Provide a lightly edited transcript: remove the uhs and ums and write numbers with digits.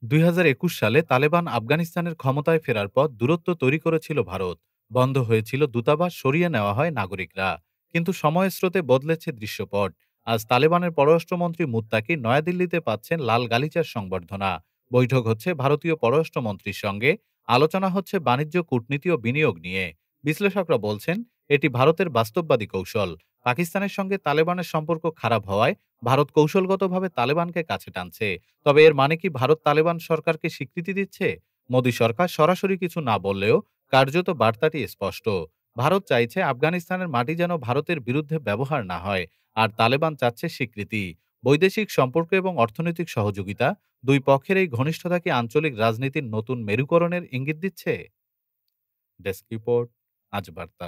২০২১ সালে তালেবান আফগানিস্তানের ক্ষমতায় ফেরার পর দূরত্ব তৈরি করেছিল ভারত। বন্ধ হয়েছিল দূতাবাস, সরিয়ে নেওয়া হয় নাগরিকরা। কিন্তু সময়ের স্রোতে বদলেছে দৃশ্যপট। আজ তালেবানের পররাষ্ট্রমন্ত্রী মুত্তাকি নয়াদিল্লিতে পাচ্ছেন লাল গালিচার সংবর্ধনা। বৈঠক হচ্ছে ভারতীয় পররাষ্ট্রমন্ত্রীর সঙ্গে। আলোচনা হচ্ছে বাণিজ্য, কূটনীতি ও বিনিয়োগ নিয়ে। বিশ্লেষকরা বলছেন এটি ভারতের বাস্তববাদী কৌশল। পাকিস্তানের সঙ্গে তালেবানের সম্পর্ক খারাপ হওয়ায় ভারত কৌশলগতভাবে তালেবানকে কাছে টানছে। তবে এর মানে কি ভারত তালেবান সরকারকে স্বীকৃতি দিচ্ছে? মোদী সরকার সরাসরি কিছু না বললেও কার্যত বার্তাটি স্পষ্ট। ভারত চাইছে আফগানিস্তানের মাটি যেন ভারতের বিরুদ্ধে ব্যবহার না হয়, আর তালেবান চাচ্ছে স্বীকৃতি। বৈদেশিক সম্পর্ক এবং অর্থনৈতিক সহযোগিতা, দুই পক্ষের এই ঘনিষ্ঠতা কি আঞ্চলিক রাজনীতির নতুন মেরুকরণের ইঙ্গিত দিচ্ছে? ডেস্ক রিপোর্ট, আজ বার্তা।